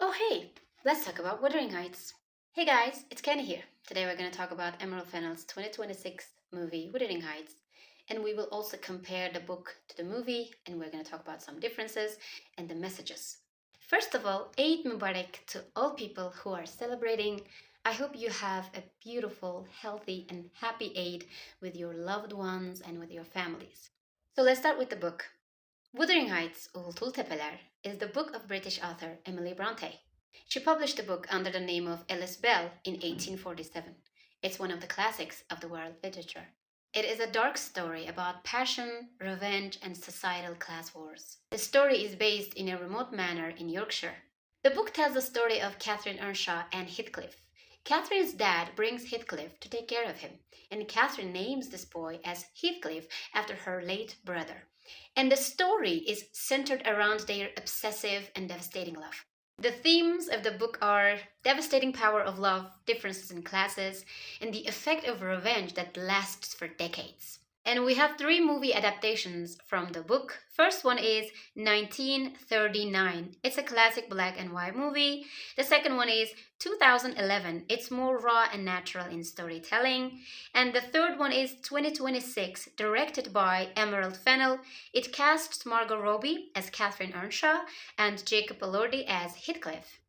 Oh hey, let's talk about Wuthering Heights. Hey guys, it's Kenny here. Today we're going to talk about Emerald Fennell's 2026 movie Wuthering Heights, and we will also compare the book to the movie, and we're going to talk about some differences and the messages. First of all, Eid Mubarak to all people who are celebrating. I hope you have a beautiful, healthy, and happy Eid with your loved ones and with your families. So let's start with the book. Wuthering Heights, UÐULTULU TEPELER is the book of British author Emily Brontë. She published the book under the name of Alice Bell in 1847. It's one of the classics of the world literature. It is a dark story about passion, revenge, and societal class wars. The story is based in a remote manor in Yorkshire. The book tells the story of Catherine Earnshaw and Heathcliff. Catherine's dad brings Heathcliff to take care of him, and Catherine names this boy as Heathcliff after her late brother. And the story is centered around their obsessive and devastating love. The themes of the book are devastating power of love, differences in classes, and the effect of revenge that lasts for decades. And we have 3 movie adaptations from the book. First one is 1939. It's a classic black and white movie. The second one is 2011. It's more raw and natural in storytelling. And the third one is 2026, directed by Emerald Fennell. It casts Margot Robbie as Catherine Earnshaw and Jacob Elordi as Heathcliff.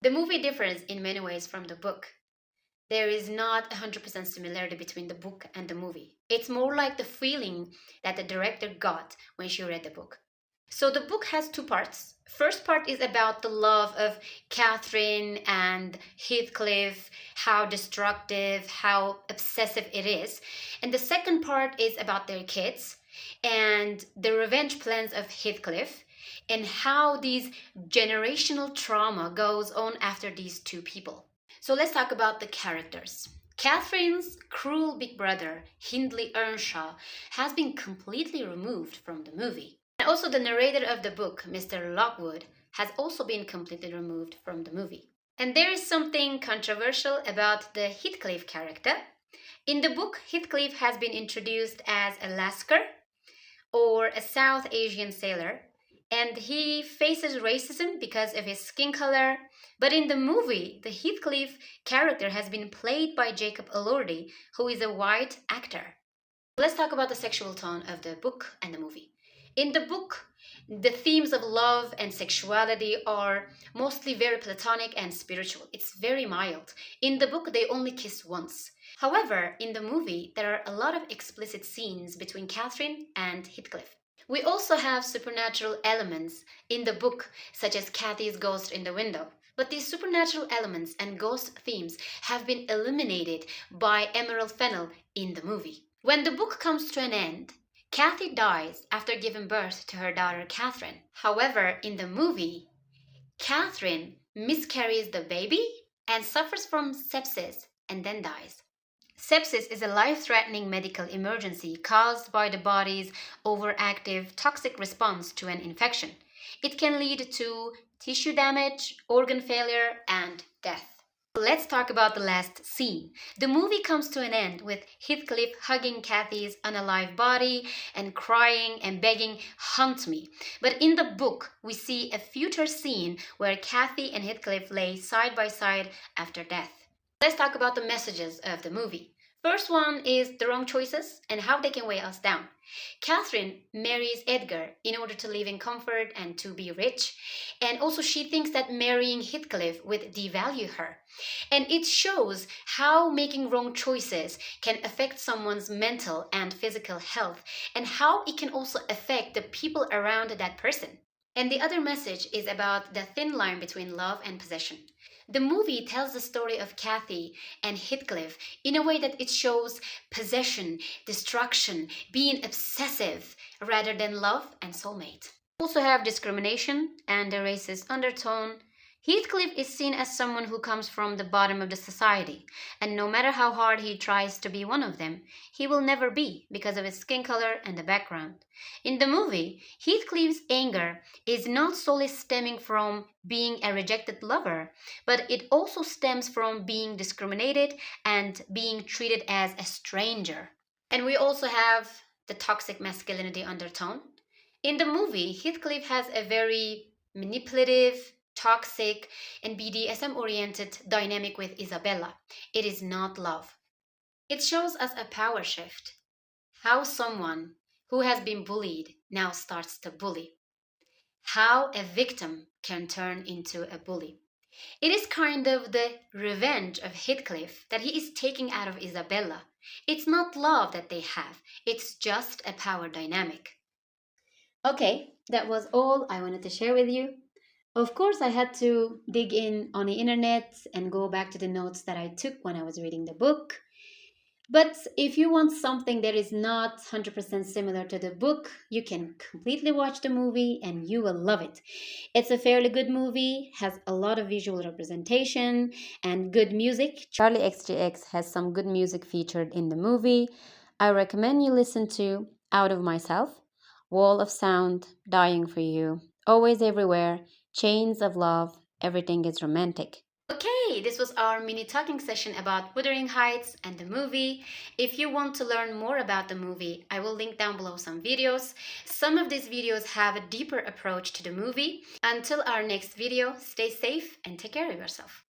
The movie differs in many ways from the book. There is not 100% similarity between the book and the movie. It's more like the feeling that the director got when she read the book. So the book has 2 parts. First part is about the love of Catherine and Heathcliff, how destructive, how obsessive it is. And the second part is about their kids and the revenge plans of Heathcliff and how these generational trauma goes on after these 2 people. So let's talk about the characters. Catherine's cruel big brother, Hindley Earnshaw, has been completely removed from the movie. And also the narrator of the book, Mr. Lockwood, has also been completely removed from the movie. And there is something controversial about the Heathcliff character. In the book, Heathcliff has been introduced as a Lascar, or a South Asian sailor, and he faces racism because of his skin color. But in the movie, the Heathcliff character has been played by Jacob Elordi, who is a white actor. Let's talk about the sexual tone of the book and the movie. In the book, the themes of love and sexuality are mostly very platonic and spiritual. It's very mild. In the book, they only kiss once. However, in the movie, there are a lot of explicit scenes between Catherine and Heathcliff. We also have supernatural elements in the book, such as Kathy's ghost in the window. But these supernatural elements and ghost themes have been eliminated by Emerald Fennell in the movie. When the book comes to an end, Kathy dies after giving birth to her daughter Catherine. However, in the movie, Catherine miscarries the baby and suffers from sepsis and then dies. Sepsis is a life-threatening medical emergency caused by the body's overactive toxic response to an infection. It can lead to tissue damage, organ failure, and death. Let's talk about the last scene. The movie comes to an end with Heathcliff hugging Kathy's unalive body and crying and begging, "Hunt me." But in the book, we see a future scene where Kathy and Heathcliff lay side by side after death. Let's talk about the messages of the movie. First one is the wrong choices and how they can weigh us down. Catherine marries Edgar in order to live in comfort and to be rich. And also she thinks that marrying Heathcliff would devalue her. And it shows how making wrong choices can affect someone's mental and physical health, and how it can also affect the people around that person. And the other message is about the thin line between love and possession. The movie tells the story of Kathy and Heathcliff in a way that it shows possession, destruction, being obsessive, rather than love and soulmate. We also have discrimination and a racist undertone. Heathcliff is seen as someone who comes from the bottom of the society, and no matter how hard he tries to be one of them, he will never be because of his skin color and the background. In the movie, Heathcliff's anger is not solely stemming from being a rejected lover, but it also stems from being discriminated and being treated as a stranger. And we also have the toxic masculinity undertone. In the movie, Heathcliff has a very manipulative, toxic, and BDSM-oriented dynamic with Isabella. It is not love. It shows us a power shift. How someone who has been bullied now starts to bully. How a victim can turn into a bully. It is kind of the revenge of Heathcliff that he is taking out of Isabella. It's not love that they have, it's just a power dynamic. Okay, that was all I wanted to share with you. Of course, I had to dig in on the internet and go back to the notes that I took when I was reading the book. But if you want something that is not 100% similar to the book, you can completely watch the movie and you will love it. It's a fairly good movie, has a lot of visual representation and good music. Charlie XGX has some good music featured in the movie. I recommend you listen to Out of Myself, Wall of Sound, Dying for You, Always Everywhere, Chains of Love, Everything is Romantic. Okay, this was our mini talking session about Wuthering Heights and the movie. If you want to learn more about the movie, I will link down below some videos. Some of these videos have a deeper approach to the movie. Until our next video, stay safe and take care of yourself.